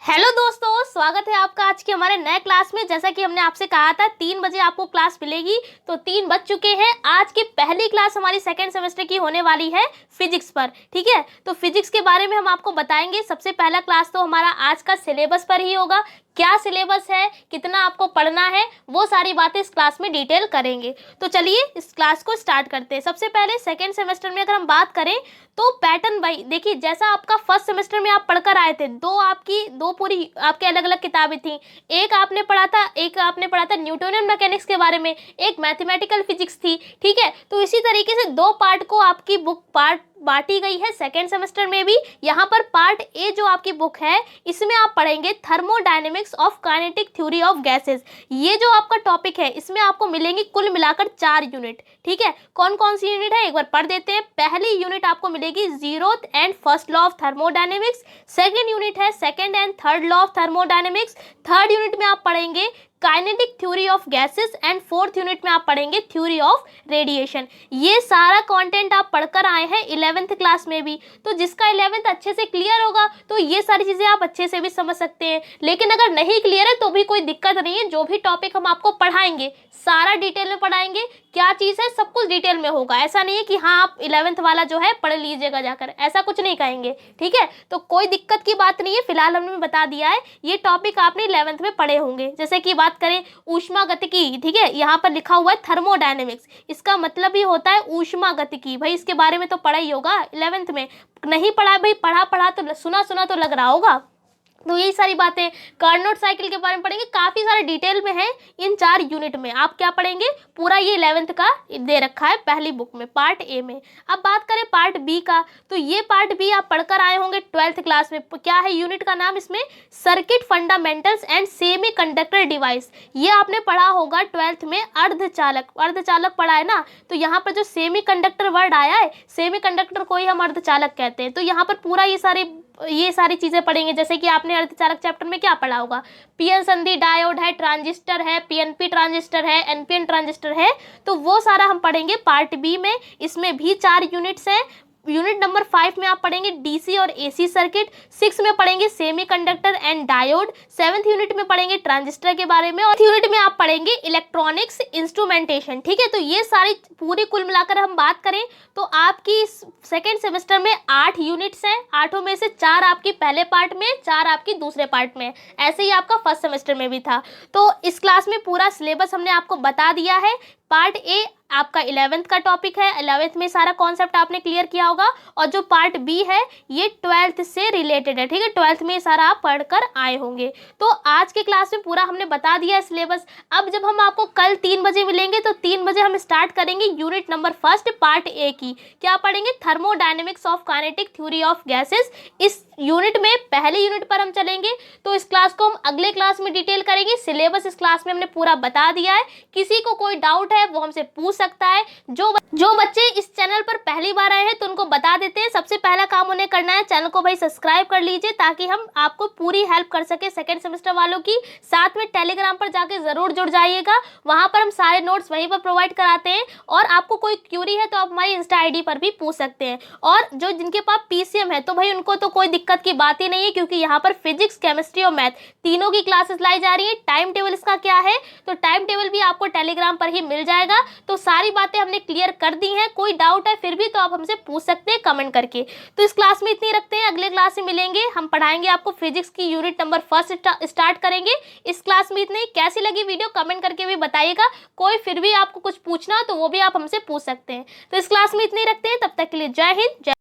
Hello दोस्तों, स्वागत है आपका आज के हमारे नए क्लास में। जैसा कि हमने आपसे कहा था 3 बजे आपको क्लास मिलेगी, तो 3 बज चुके हैं। आज की पहली क्लास हमारी सेकेंड सेमेस्टर की होने वाली है फिजिक्स पर। ठीक है, तो फिजिक्स के बारे में हम आपको बताएंगे। सबसे पहला क्लास तो हमारा आज का सिलेबस पर ही होगा। क्या सिलेबस है, कितना आपको पढ़ना है, वो सारी बातें इस क्लास में डिटेल करेंगे। तो चलिए इस क्लास को स्टार्ट करते हैं। सबसे पहले सेकेंड सेमेस्टर में अगर हम बात करें तो पैटर्न भाई देखिए, जैसा आपका फर्स्ट सेमेस्टर में आप पढ़कर आए थे, दो पूरी आपके अलग अलग किताबें थी। एक आपने पढ़ा था न्यूटोनियन मैकेनिक्स के बारे में, एक मैथमेटिकल फिजिक्स थी। ठीक है, तो इसी तरीके से 2 पार्ट को आपकी बुक पार्ट बांटी गई है सेकेंड सेमेस्टर में भी। यहाँ पर पार्ट ए जो आपकी बुक है, इसमें आप पढ़ेंगे thermodynamics of kinetic theory of gases. ये जो आपका टॉपिक है, इसमें आपको मिलेंगी कुल मिलाकर 4 यूनिट। ठीक है, कौन कौन सी यूनिट है एक बार पढ़ देते हैं। पहली यूनिट आपको मिलेगी 0th and first law of thermodynamics. Second unit है second and third law of thermodynamics. Third unit में आप पढ़ेंगे kinetic theory of gases and fourth unit में आप पढ़ेंगे थ्योरी ऑफ रेडिएशन। ये सारा कंटेंट आप पढ़कर आए हैं 11th क्लास में भी, तो जिसका 11th अच्छे से क्लियर होगा तो ये सारी चीज़ें आप अच्छे से भी समझ सकते हैं। लेकिन अगर नहीं क्लियर है तो भी कोई दिक्कत नहीं है, जो भी टॉपिक हम आपको पढ़ाएंगे सारा डिटेल में पढ़ाएंगे। क्या चीज़ है, सब कुछ डिटेल में होगा। ऐसा नहीं है कि हाँ आप 11th वाला जो है पढ़ लीजिएगा जाकर, ऐसा कुछ नहीं कहेंगे। ठीक है, तो कोई दिक्कत की बात नहीं है। फिलहाल हमने बता दिया है ये टॉपिक आपने 11th में पढ़े होंगे। जैसे कि बात करें ऊष्मागतिकी, ठीक है, यहाँ पर लिखा हुआ है थर्मोडायनेमिक्स, इसका मतलब ही होता है ऊष्मागतिकी। भाई इसके बारे में तो पढ़ा ही होगा 11th में। नहीं पढ़ा भाई, पढ़ा तो सुना तो लग रहा होगा। तो यही सारी बातें कार्नोट साइकिल के बारे में पढ़ेंगे, काफ़ी सारे डिटेल में है इन 4 यूनिट में। आप क्या पढ़ेंगे, पूरा ये 11th का दे रखा है पहली बुक में पार्ट ए में। अब बात करें पार्ट बी का, तो ये पार्ट बी आप पढ़कर आए होंगे 12th क्लास में। क्या है यूनिट का नाम, इसमें circuit fundamentals and semi conductor device. ये आपने पढ़ा होगा 12th में। अर्धचालक पढ़ा है ना, तो यहाँ पर जो सेमी कंडक्टर वर्ड आया है, सेमी कंडक्टर को ही हम अर्धचालक कहते हैं। तो यहाँ पर पूरा ये सारी चीज़ें पढ़ेंगे। जैसे कि आपने अर्धचालक चैप्टर में क्या पढ़ा होगा, पीएन संधि डायोड है, ट्रांजिस्टर है, पीएनपी ट्रांजिस्टर है, एनपीएन ट्रांजिस्टर है, तो वो सारा हम पढ़ेंगे पार्ट बी में। इसमें भी 4 यूनिट्स हैं। यूनिट नंबर 5 में आप पढ़ेंगे डीसी और एसी सर्किट, 6 में पढ़ेंगे semiconductor and diode, 7th unit में पढ़ेंगे ट्रांजिस्टर के बारे में, और 8th यूनिट में आप पढ़ेंगे इलेक्ट्रॉनिक्स इंस्ट्रूमेंटेशन। ठीक है, तो ये सारी पूरी कुल मिलाकर हम बात करें तो आपकी सेकेंड सेमेस्टर में 8 यूनिट्स हैं। 8 में से 4 आपकी पहले पार्ट में, 4 आपकी दूसरे पार्ट में। ऐसे ही आपका फर्स्ट सेमेस्टर में भी था। तो इस क्लास में पूरा सिलेबस हमने आपको बता दिया है। पार्ट ए आपका 11th का टॉपिक है, 11th में सारा कॉन्सेप्ट आपने क्लियर किया होगा, और जो पार्ट बी है ये 12th से रिलेटेड है। ठीक है, 12th में सारा आप पढ़कर आए होंगे। तो आज के क्लास में पूरा हमने बता दिया सिलेबस। अब जब हम आपको कल 3 बजे मिलेंगे तो 3 बजे हम स्टार्ट करेंगे यूनिट नंबर 1 पार्ट ए की। क्या पढ़ेंगे, thermodynamics of kinetic theory of gases. इस यूनिट में पहले यूनिट पर हम चलेंगे, तो इस क्लास को हम अगले क्लास में डिटेल करेंगे। सिलेबस इस क्लास में हमने पूरा बता दिया है। किसी को कोई डाउट है वो हमसे पूछ सकता है। जो बच्चे इस चैनल पर पहली बार आए हैं तो उनको बता देते हैं, सबसे पहला काम उन्हें करना है चैनल को भाई सब्सक्राइब कर लीजिए, ताकि हम आपको पूरी हेल्प कर सके सेकेंड सेमेस्टर वालों की। साथ में टेलीग्राम पर जाके जरूर जुड़ जाइएगा, वहां पर हम सारे नोट्स वहीं पर प्रोवाइड कराते हैं। और आपको कोई क्यूरी है तो आप हमारी इंस्टा आईडी पर भी पूछ सकते हैं। और जो जिनके पास पीसीएम है तो भाई उनको तो कोई दिक्कत की बात ही नहीं है, क्योंकि यहाँ पर फिजिक्स, केमिस्ट्री और मैथ तीनों की क्लासेस लाई जा रही है। टाइम टेबल इसका क्या है, तो टाइम टेबल भी आपको टेलीग्राम पर ही मिल जाएगा। तो सारी बातें हमने क्लियर कर दी हैं। कोई डाउट है फिर भी तो आप हमसे पूछ सकते हैं कमेंट करके। तो इस क्लास में इतनी रखते हैं, अगले क्लास में मिलेंगे। हम पढ़ाएंगे आपको फिजिक्स की यूनिट नंबर 1 स्टार्ट करेंगे। इस क्लास में इतनी। कैसी लगी वीडियो कमेंट करके भी बताइएगा। कोई फिर भी आपको कुछ पूछना हो तो वो भी आप हमसे पूछ सकते हैं। तो इस क्लास में इतनी रखते हैं, तब तक के लिए जय हिंद।